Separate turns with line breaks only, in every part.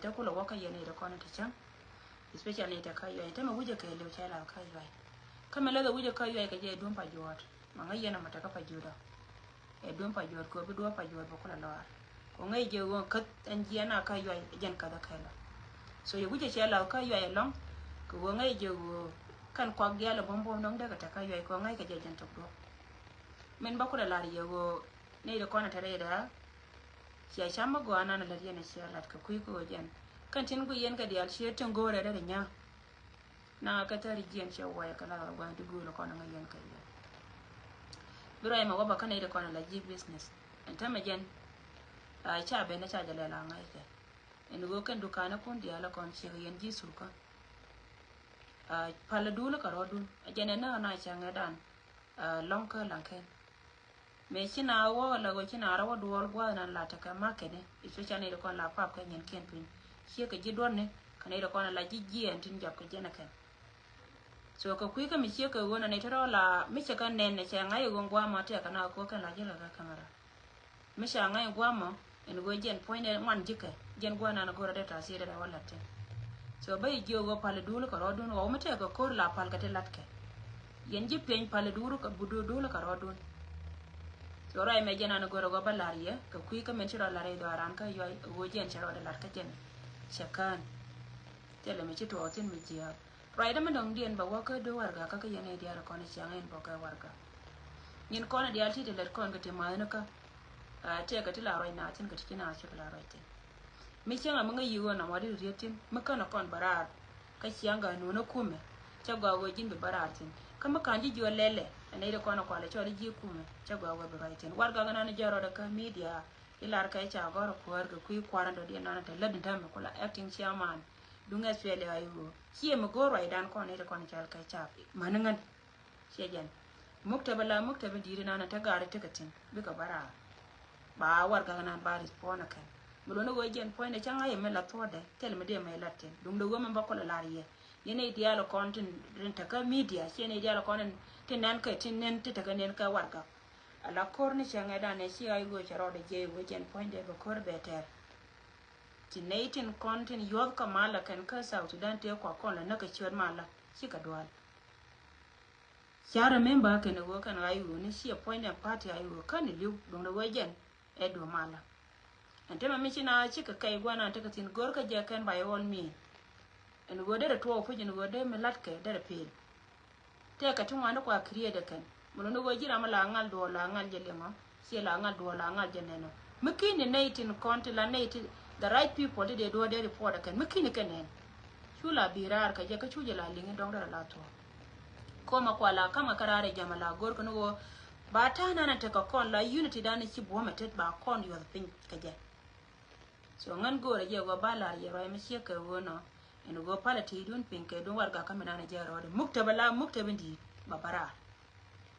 ta kula waka yana da kwana ta can especially ta kai yayi ta ma wuje kai lew chala kai yayi kama la wuje kai yayi ka je don pa jot ma ngai yana mata ka pa joda e don pa jot ko bi do pa jot ba kula lawar ko ngai je won kat an ji yana kai yayi jan ka da kai la so ye wuje chala kai yayi long ko ngai je wo kan kwa gya la bombo nong daga ta kai yayi ko ngai ka je jan to do men ba kula lari ye wo ne da kwana tare da ya chama go ana na lari na shi lat ka kui ko jan kan tin gu yen ka dial shi tun go da nya na ka tari jian shi wa ya kala wa du go la kona ngayen ka ya biro ma waba kana da kona la ji business en ta majen a cha be na cha jale la ngai ke en go kan dukana kun dial kon shi yen ji su ka a pala du la ka rodun a jene na na cha ngadan long ka lanken me china wo la go china ra wo duol gwa na la ta ka market ne iso chane ko la pap ka nyen ken pin che ka ji don ne kana ida ko na la ji ji en tin jap ka jena kan so ka kui ka mi che ka wona ne tara la mi che ka nen ne cha ngai go gwa ma te kana ko ka la ji la ka kamera mi sha ngai gwa ma en go jen point ne man ji ka jen gwa na go ra ta si da wala te so bai ji go pale dul ka ro dun wo mi te ka ko la pal ka te lat ke yen ji pen pale duru ka budu dul ka ro dun so rai me jena na goro go balaria ka kui ka men chira la re do aran ka yo go jen chira da lat ka jen chakan tele me chito otin me jia rai da mandong dien ba wa ka do warga ka yene dia ra kon chang en bo ka warga nin kon dia ti de ler kon ka te ma na ka te ka ti la rai na tin ka ti na chi la rai te me changa mo ngi yo na ma ri ri tin me ka na kon barar ka chianga no na kume cha gwa go jin be barar tin kama kanji jo lele ane da kono kwale chori ji kume chagwa wa baraiten warga gana na jaro da ka media ilar kai cha goro kuar ga kui kwarando dia nana ta ladin ta me kula acting chairman dunga swele ayu hiye me goro idan kono da kono chal kai cha manangan shejan muktaba diri nana ta gare ta katin bika bara ba warga gana ba respond kan mulo no go jen point da changa yeme la tode tel me de me latin dum do go me ba kola lariye yene dialo content renta ka media yene dialo content tinan ka tinen ta ka nen ka warga ala korni changa da ne shi ay go charo de je go jen point de kor better tinatin content yod ka mala kan ka South Sudan te kwa kola na ka chwer mala shi ka dwal chara member ka ne go kan ayu ne shi point and party ayu kan liu don do jen e do mala antema michina chika kai gwana ta ka tin gor ka je kan by all me en go de to fu jin go de melat ka de pil te ka tun wani kwa kriye da kan mun no go jira mala ngal do la ngal jelle ma si la ngal do la ngal jenne no mukini naitin konti la naiti the right people de do de report kan mukini kan ne shula birar ka je ka chuje la lingi don da la to koma kwa la kama karare jamala gor ko no ba ta na ta ka kon la unity da ne ki bo matet ba kon yo pin ka je so ngan gore je go bala ye ro mi she ka wono en go pala ti dun pinke don warga kamina na jaro de muktabin di babara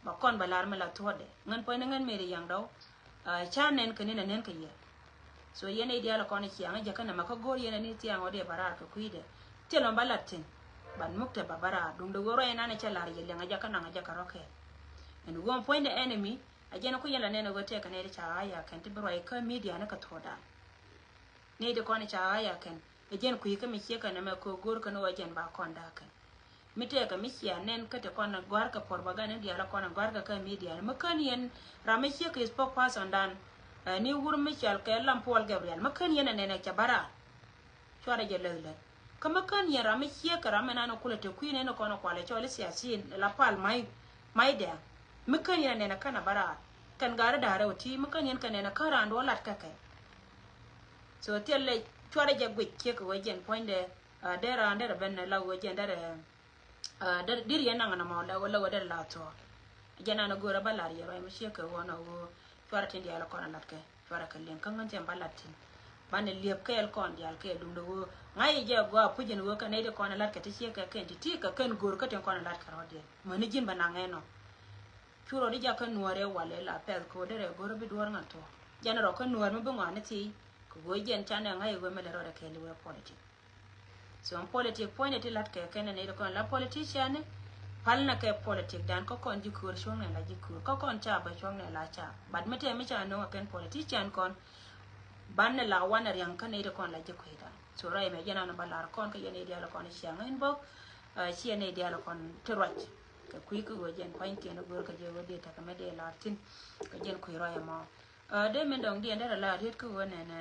ba kon balar mala tode ngan poy ngan mere yang daw chanen kanina nen ka ye so yene dia la kon ki anga jakana maka gor yene ni ti anga de barar ka kuide telo balatin ban muktaba bara dum do goro ena ne chalar ye nga jakana nga jakaro ke en go poy the enemy ajena ku yela ne go te kanere cha aya kan ti bro ka media na ka toda ne de kon cha aya kan ejen ku yika mi cheka na me ko gor kana wajen ba konda kan mite ka mi sia nen ka te kona gwar ka porbaga ne dia la kona gwar ka media ne makanien rame cheka is pok person dan ni wur mi chal ka lam Paul Gabriel makanien ne ne cha bara chwara je lele ka makanien rame cheka rame na no kula te ku ne no kona kwale chole siasin la pal mai da makanien ne na kana bara kan gara da rawti makanien ka ne na kara ndo lat ka kai so telle chwara je gwike ko wajen point de dera ndera ben la wajen dera dir yana ngana ma la wala wadar la to jana na gora balari ya mi sheka wona wo chwara tin dia la kona latka chwara kallen kan ngan tem balatin bane liep kel kon dia ke dum do ngai je go pujin wo kan ide kona latka ti sheka ken ti ka kan gor ka ten kona latka rode mani jin bana ngeno churo di ja kan nuare wale la pel ko dere gor bi duor ngan to jana ro kan nuar mi bunga ne ti ko jen chana ngai go me dero da ke liwe politic so on politic point it lat ke ken ne ko la politician palna ke politic dan ko kon jikur shong ne la jikur ko kon cha ba shong ne la cha bad mete mi cha no ken politician kon ban la wana yang kan ne ko la jikur so rai me jana na balar kon ka yene dia la kon siang en bo chi ne dia la kon trot ka kui ku go jen pain ke no go ka je wo de ta ka me de la tin ka jen kui rai ma de men dong dia da la ret ku ne ne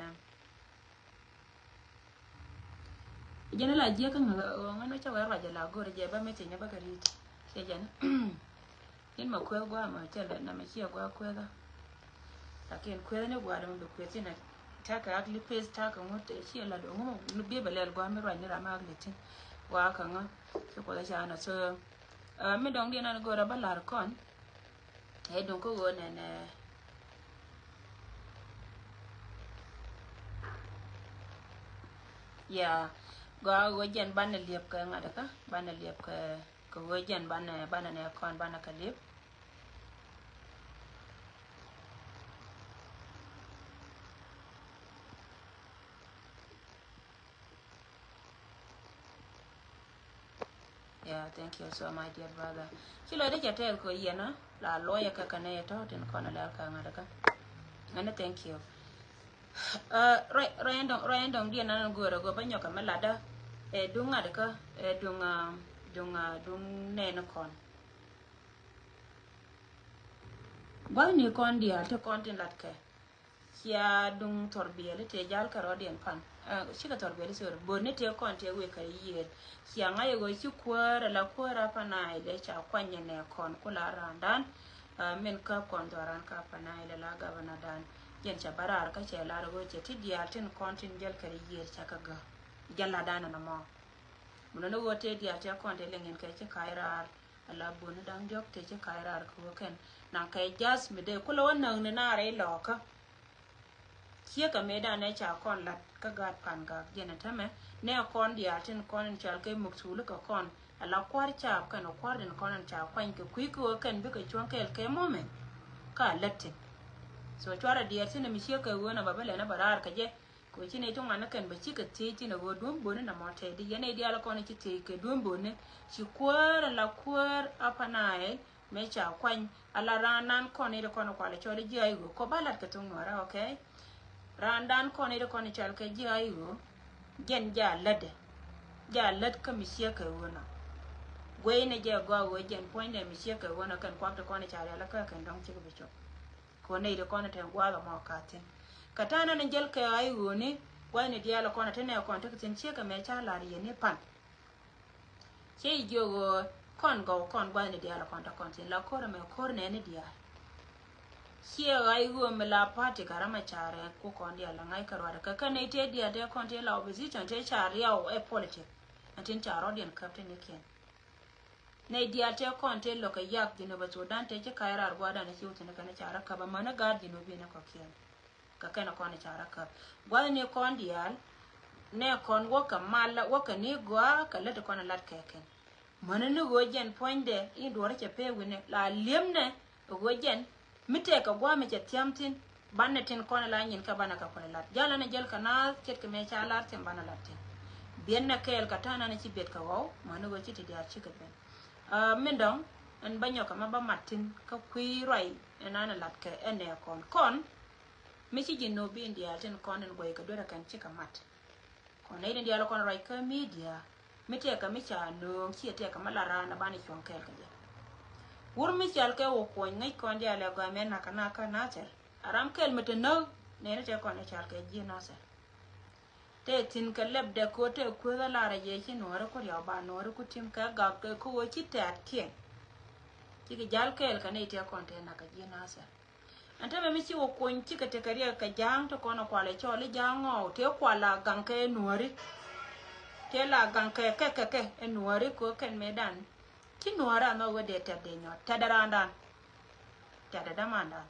jana la je ka ngano cha wa ra ja la go je ba me te nya ba ka ri ke jana in ma kwe gwa ma tele na me chia gwa kwe da lakini kwe ne gwa da mo kwe tina ta ka akli pes ta ka ngote chia la do mo no bi ba le gwa me ra ni ra ma akli tin wa ka nga so ko da cha na so me dong dia na go ra ba lar kon e dong ko go ne ya go jen ban liep ka nga da ka ban liep ka ko go jen ban ne kon ban ka liep yeah, thank you so much, dear brother. Chilo de chatel ko yena la lawyer ka kana to ten kono la ka ngada ka. Ngana thank you. Randong dia nan go go banyo ka melada e dunga de ka e dung ne no kon. Ba ni kon dia to kontin lat ke. Kia dung torbiele te jal ka rodien pan. Shika torbiele sur bonne te kon te we ka yir. Kia ngai go chi kwara la kwara pana ile cha kwanye ne kon kula randan. Men ka kon doran ka pana ile la gabana dan. Jen cha barar ka che la go che ti dia tin kontin jel ka yir cha ka ga. Jalla dana na mo. Muno no go te dia cha kon te lengen ka che kairar. Ala bonne dang jok te che kairar ko ken. Na kai jas me de kula wannan ne na re loka. Kia ka meda ne cha kon lat ka gat pan ga jena tame ne kon dia tin kon chal ke muksulu ka kon ala kwar cha ka no kwar den kon cha kwan ke kui ko kan bi ka chon kel ke momen ka latin so chwara dia tin mi sia ka wona babale na barar ka je ko chine to ngana kan ba chi ka ti tin go dum bone na mote di yene dia la kon chi ti ke dum bone chi kwar la kwar apanae me cha kwan ala ranan kon ide kon kwale chode ji ay go ko balat ka to ngora okay randan kone de kone chal ke ji ayo gen ja lad ka misia ka wona gwe ne je go gen point de misia ka wona kan kwakta kone chal la ka kan dong chi bicho kone de kone ten gwa ga mo katin katana ne jel ka ayo ne gwe ne dia la kone tene kon ta tin chi ka me cha la ri ne pan che jo kon go kon gwe ne dia la kon ta kon tin la kore me kore ne dia Here I go me la party karama chare ko kondi ala ngai karwara ka kana ite dia de konti la opposition te chare ya e politic atin charo den captain ken ne dia te konti lo ka yak dino ba Sudan te che kaira gwada na chiuti ne kana chara ka ba mana gard dino bi na ko ken ka kana kondi chara ka gwada ne kondi al ne kon wo ka mala wo ka ni gwa ka le ko na lat keken mana ne go jen poinde i do re pe wine la lemne go jen mite ka gwa me tiamtin banne tin kona la nyin ka bana ka kona lat jala na jel kana ket ke me cha lar tin bana latin bien na kel ka tana na ci bet ka wow manu go ci ti dia ci ka ben min dong en banyo ka maba matin ka kui roi enana lat ka ene kon mi ci jinno bi india tin kon en boy ka dora kan ci ka mat kon ne india lo kon roi ka media mite ka mi cha no ci te ka malara na bani chon kel ka Wur mi chal ke wo ko ngai kon dia le ga men na kana ka na ter aram kel mete no ne ne te kon chal ke ji na se te tin ka leb de ko te ko la la ye chi no ra ko ya ba no ra ku tim ka ga ke ko wo chi te at ke ti ke jal kel ka ne te kon te na ka ji na se anta me mi chi wo ko chi ka te ka ria ka jang to kono kwa le cho le jang o te kwa la gang ke no ri te la gang ke e no ri ko ken medan Ki nuara no wede tade nyo tadaranda tadadamanda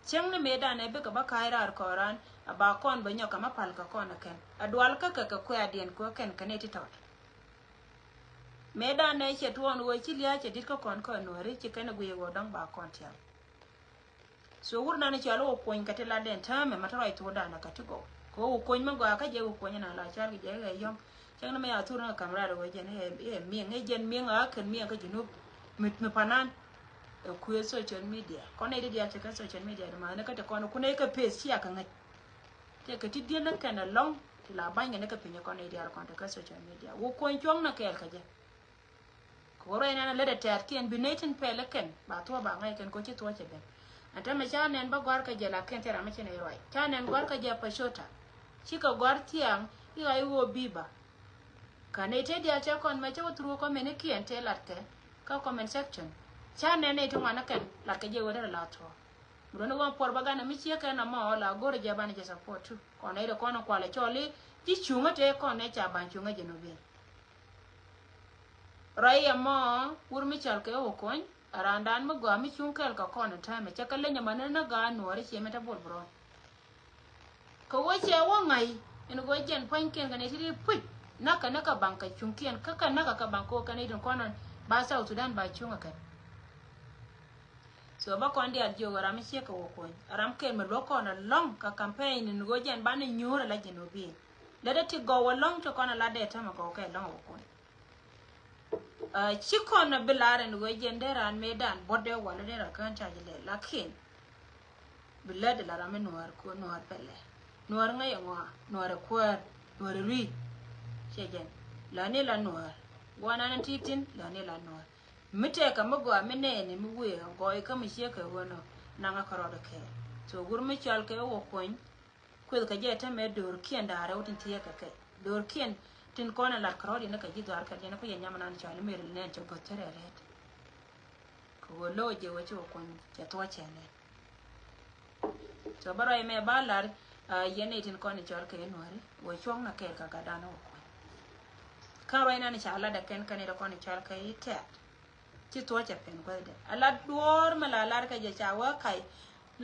cheng ne meda ne be ka ba kaira ar koran aba kon be nyoka ma pal ka kon ken adwal ka ko adien ko ken kaneti tot meda ne che tuon wo chi lia che dit ko kon ko nuari chi ken gwe wo dong ba kon tia so wurna ne chalo ko in katela den tame matara to da na katigo ko ko in ma ga ka je ko na la char ge ge yom chang na me ya thura kamera ro je ne e mi nge jen mi nga ken mi nga jinu mit me panan e ku social media ko ne dia te ka social media ma ne ka te ko no ku ne ka page ya ka ngai te ka ti dia na kana long thì là bánh cái nó cái pinyo con này đi con cái social media wo kon chong na kel kaje ko rồi na lede tat kien binatin pele ken ba to ba ngai ken ko chi to che ben ata ma cha nen ba gwar ka je la ken tera ma che ne roi cha nen gwar ka je pa shota chi ka gwar tiang i ai wo biba kane te dia cha kon ma che wo tru ko mene kien te lat ke ka comment section cha nen ne to mana ken la ka je wo der la to Bruno wan por bagana mi chia kana ma la gore je bana je support tu kone ro kono kwale choli ti chunga te kone cha ban chunga je no be raya mo ur mi chal ke o kon arandan mo ga mi chung kel ka kone ta me cha kale nya mana na ga no ri che meta bol bro ko wo che wo ngai en go jen pon ken ga ne ti pu naka naka banka chung ken kaka naka ka banko ka ne don kono ba sa Sudan ba chunga ka so ba kon dia jo ram che ka wo kon ram ken me lo kono long ka campaign ni go jen ba ne nyura la je no be le de ti go wo long to kono la de ta ma ko ka long wo kon chikon na bilare ni wejen deran medan bode wala dera kan tajile lakin bilade la rame noir ko noir pele noir nga yangwa noir kwar noir ri shejen la ne la noir wana na titin la ne la noir mite ka mago amene ni muwe go e kam sheka wono nanga karodo ke so gurmi chal ke wo kon kwel ka jeta me dor kien dare utin tiye ka ke dor kien tin kona la karodi na ka jidwar ka jena ko yanyama nan chali mere ne to gotere ret ko lo je wo cho kon ya to chene so baro me balar yene tin kona chal ke nori wo chong na ke ka gadana wo kon karo ina ni chala da ken kane da kona chal ke ite ti to che pen ko de ala dor malalar ka je chawa kai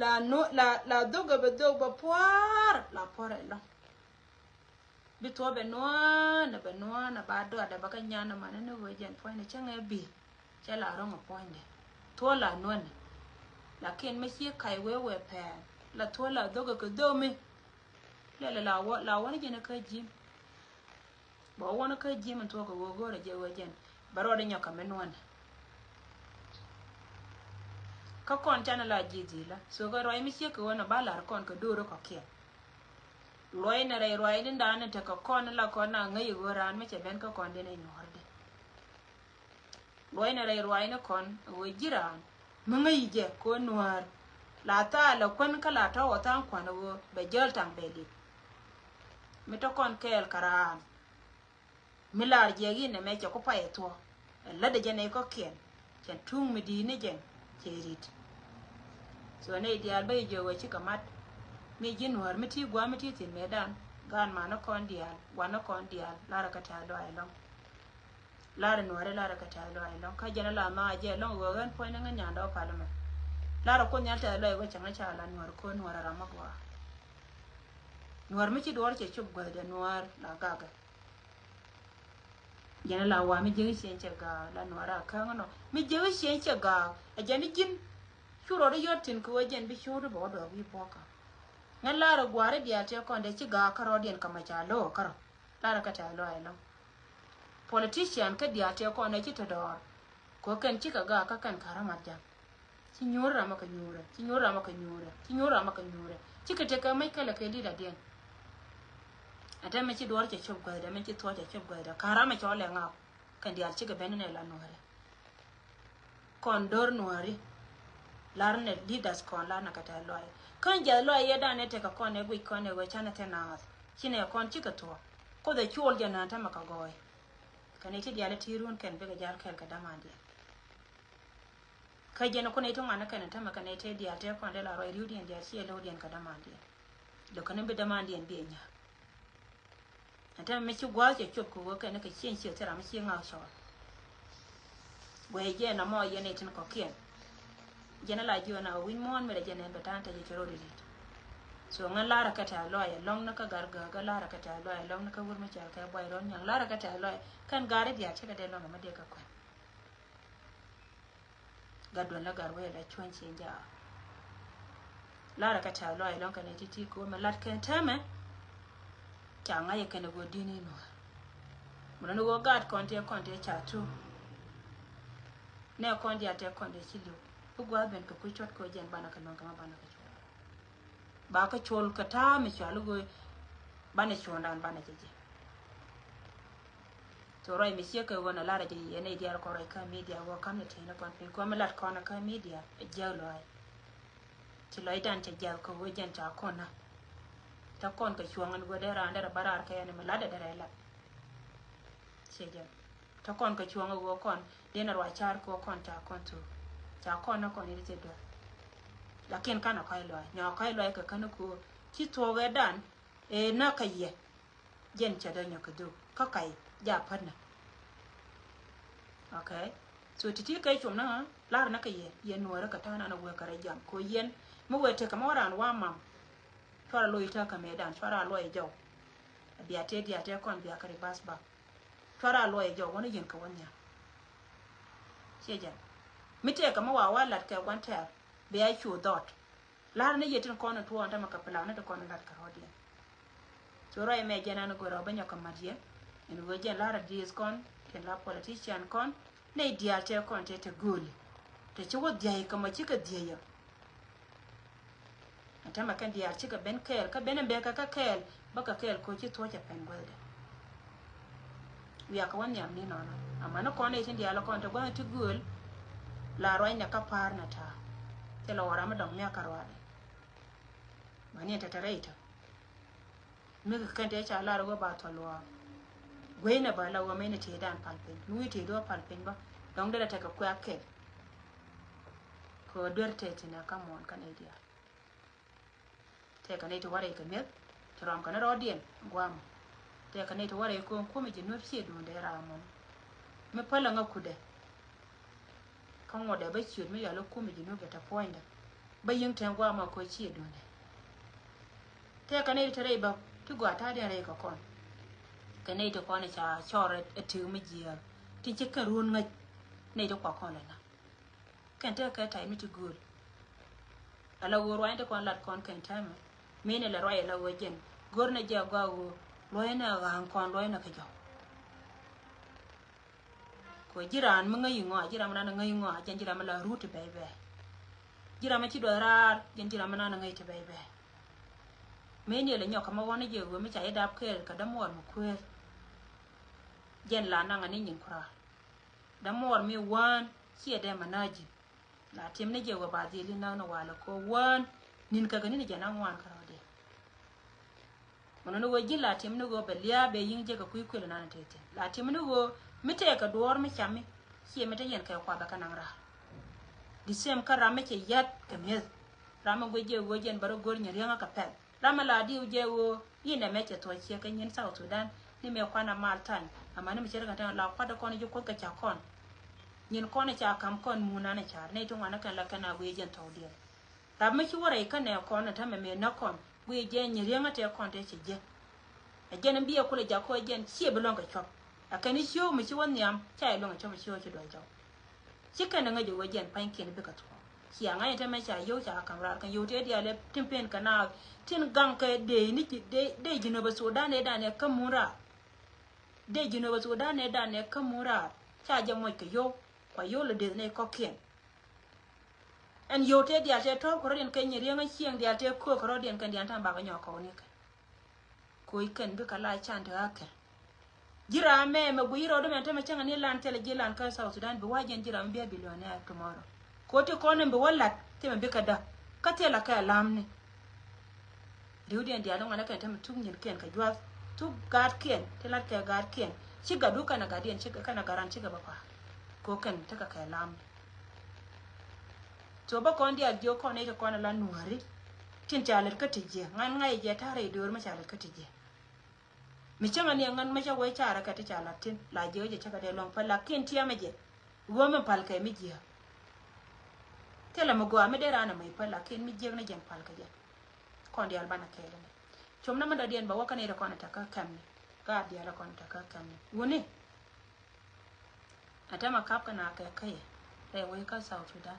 la no la dogo be dogo poar la pore lo bito be noa na ba do da baka nyana mana ne go jen point changa bi chala rongo point to la non la ken me chi kai we pe la to la dogo ko do me la wona jena ka jim bo wona ka jim to ko go re je wo jen baro de nyoka me non ka kon chana la jidila so go roi me chi ko wona balar kon ko duro ko ke loy na rai roi din da na ta ka kon la kon na ngai go ran me che ben ka kon de ne nyorde loy na rai roi na kon wo jiran mu ngai je ko nuar la ta la kon ka la ta o tan kon wo be jol tan be li mi to kon kel karam milar je gi ne me che ko pa e to la de je ne ko kien chen tung mi di ne je che rit so ne di al be je wo chi kamat mi jinwar mi ti gwa mi ti tin medan gan mana kon dial wana kon dial lara ka ta do ai long lara nuare lara ka ta do ai long ka jana la ma je long go gan point nga nya do palama lara ko nyal ta lo go changa cha la nuar ko nuar ra ma gwa nuar mi ti do che chub gwa de nuar la gaga jana la wa mi je shen che ga la nuara ka ngono mi je shen che ga a jani jin shuro de yotin ko jen bi shuro bo do wi poka ngan lara gware dia te kon de ci ga karo dien kama cha lo karo lara ka ta lo ai lo politician ka dia te kon ne ci to dor ko kan ci ka ga ka kan karama jam ci nyora maka nyura ci nyora maka nyura ci nyora maka nyura ci ka te ka mai kala kai lida dien ata me ci dor ce chob ga da me ci to ce chob ga da karama cho le nga kan dia ci ga benene la nore kon dor nori lar ne leaders kon la na ka ta lo ai kan ja lo ye da ne te ka kon e gwi kon e we chana te na chine kon chi ka to ko de chol ja na ta maka goy kan e ti dia le tirun kan be ga jar kel ka damandi ka je no ko ne to mana kan ta maka ne te dia te kon de la ro riu dien dia si lo dien ka damandi do kan be damandi en be nya ata me chi gwa je chop ko ka ne ka chen chi te ra me chi nga so we je na mo ye ne tin ko kien jena la jona win mon me jena be tanta je kero de so ngan lara ka ta loye long na ka garga ga lara ka ta loye long na ka wurma cha ka boy ron yang lara ka ta loye kan gare dia che ka de long ma de ka ko gadon la garwe la chon chenja lara ka ta loye long ka ne titi ko ma lat kan tame cha nga ye kan go dini no mo no go gad konte cha tu ne konde ate konde chilo bugwa ben ka kuchot ko jen bana ka non ka bana ka chol ba ka chol ka ta me chalo go bana chondan bana jeje to roi mi sieke wona lara je ene dial ko roi ka media wo kam ne tena kon pin ko melat kona ka media e jawlo ai ti loi dan te jaw ko wo jen ta kona ta kon ka chuangan go dera andara barar ka ene melada dera la seje ta kon ka chuanga go kon dena rwa char ko kon ta kon tu ta kona kon ni te do lakin kana kai loi nya kai loi ka kana ko ti to ga dan e na ka ye jen cha da nya ka do ka kai ja padna okay so titi kai chum na lar na kai yen nuara ka tana na we kare jam ko yen mo wete ka moran wa mam fara lo ita ka medan fara lo e jaw biya te dia te kon biya kare basba fara lo e jaw wona yen ka wonya seja mite ka mo wa walat ka gwanta biya chu dot lar ne yetin kon to anta maka pala na to kon lat ka rodien so ro e me jena no go ro banya ka madie en wo jen lara dis kon ken la politician kon ne dia te kon te gol te chugo dia ka ma chika dia ya ata ma kan dia chika ben kel ka ben be ka kel baka kel ko chi to cha pen gol de wi aka wan yam ni no no ama no kon ne tin dia la kon te gwa te gol la ro ina ka par na ta te la wara ma dong me ka ro de mani ta tareita mi ka kan te cha la ro ba to lo gwena ba la wa mena te dan palpen lui te do palpen ba dong da ta ka kwa ke ko derte tina ka mon kan idea te ka ne to ware ka met to ram kana rodien gwam te ka ne to ware ko mi jinu sie do de ramon me pala nga kude kan ngode ba chiut me ya lo ko mi jinu ga ta point ba yin tan gwama ko chi do ne te ka ne to re ba tu gwa ta de re ka kon cái này thì con này cho rồi thứ mới gì thì chỉ cần luôn ngay này cho quả con này nè cái thứ cái trái mới chịu gùi à là vừa rồi thì con lật con cái trái mà mình này là rồi là vừa chân gùi này giờ gạo rồi này hàng con rồi này cái gì của chỉ là mình ngay ngõ chỉ là mình ngay ngõ chân chỉ là mình là rút thì bé bé chỉ là mình chỉ đòi ra chân chỉ là mình ngay thì bé bé mình này là nhỏ cầm vào này giờ vừa mới chạy đạp kia cả đám muộn một khuya jen la nanga ni nyin kura da mor mi wan ki de manaji la tim ne je wa ba de li na no wala ko wan nin ka gani ne jana wan kara de mono wo ji la tim ne go be liya be yin je ka kuy kuy na tete la tim ne go mi te ka dor mi chami ki mi te yen ka kwa ba kanang ra di sem kara me ke yat ka me rama go je go jen baro gor nyari nga ka pe rama la di je wo yin me ke to ki ka nyin South Sudan ni me kwana maltan amane mi chere kata la kwada kono ju ko ka cha kon nyin kono cha kam kon muna na cha ne to wana kan la kana we jen tawdi ta mi ci wore kan ne kono ta me na kon we jen nyi renga te kon te ci je a jen biya kula ja ko jen ci be longa chop akani ciwo mi ci won yam cha longa chop ciwo ci do jaw ci kan nga ju we jen panke ne be ka to ci anga ta me cha yo cha kamra kan yo te dia le timpen kana tin gang ka de ni de jino ba Sudan ne da ne kamura de jino ba Sudan ne da ne kamura cha ja mo ke yo kwa yo le de ne ko kien en yo te dia te to ko ren ke nyeri nga chieng dia te ko den kan dia tan ba ga nyoko ni ka ko iken be kala chan ta ka jira me guiro do men te me changa ni lan tele jilan ka South Sudan be wajen jira me be billionaire tomorrow ko te ko ne be wala te me be ka da ka te la ka lamni riuden dia no ngana kan te me tung nyin ken ka jwa tu gad kien te la ke gad kien chiga duka na gadien chiga kana garan chiga ba kwa ko kan ta ka lam to ba kon dia jo ko ne ko na la nuari tin chaler ka tije ngan ngai je tare dur ma chaler ka tije mi changa ni ngan ma cha we chara ka ti chala tin la je je chaka de long pa la kin tia me je wo me pal ka mi je te la mo go me de rana mai pa la kin mi je na jen pal ka je kon dia albana ke le chom na ma da dien ba wa ka ne ko na ta ka kam ni ga dia la kon ta ka kam ni woni atama kap kana ka kai re we ka South Sudan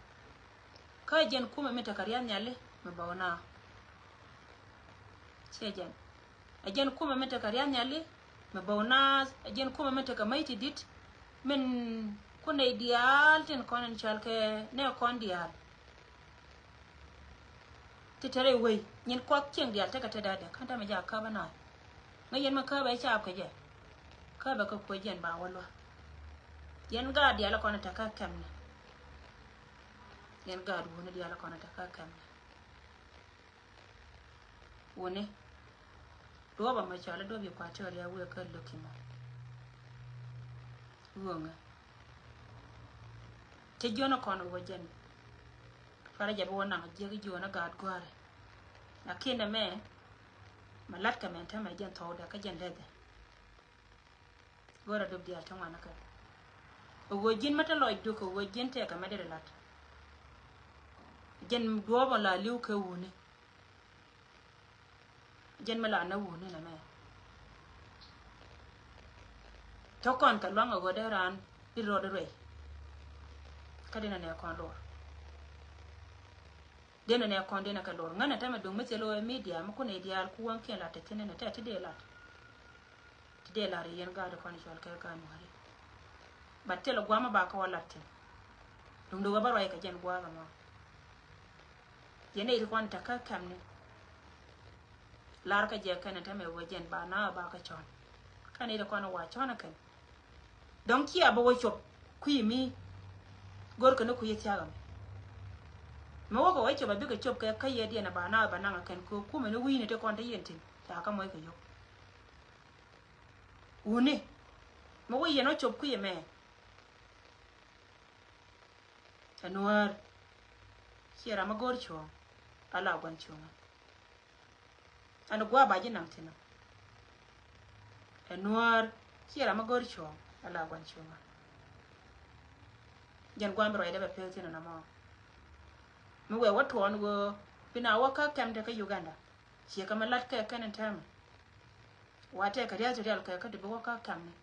ka jen kuma meta karian nyale me bauna sejen ajen kuma meta karian nyale me bauna ajen kuma meta ka maiti dit men kuna ideal ten konen chalke ne kon dial ti tere we nyin kwa kyeng dial ta ka ta dada kan ta me ja ka bana ma yen ma ka ba cha ka je ka ba ka ko jen ba walwa yen ga dia la kona ta ka kamne yen ga du ne dia la kona ta ka kamne woni do ba ma cha la do bi kwa cha ya we ka lokimo wonga te jona kono wo jen fara jabe wona je jona ga gore akina me malat ka men ta ma jen tawda ka jen lede gora do dia ta wana ka wo jin mata loy do ko wo jin te ka madere lat jen do ba la liu ka woni jen mala na woni na me to kon ka longa go de ran di ro de re ka dina ne kon lo dena ne kon dena ka lo ngana ta ma do metselo media ma ko ne dia ku wan ke la te tene na ta ti de la re yen ga de kon shol ka ga no hari battelo gwama ba ka walatte dum do baro ay ka jen gwa ga ma yene ri kon ta ka kamne lar ka je kan ta me wojen ba na ba ka chon kan ri kon wa chon kan donc ki abo wo chop ku mi gor ka no ku yeti agam ma wo ko wa chop ba ka chop ka ka yedi na ba na kan ko ku me no wi ne te kon ta yentin ta ka moy ka yo uni ma wo yeno chop ku me Anuar kira magor cho ala gwan cho anu gwa baji nam tina Anuar kira magor cho ala gwan cho jan gwan bro ida be peltina na ma mu we wato on go bina waka kam ta ka Uganda shi ka malat ka kanan tam wata ka riya jira ka de waka kam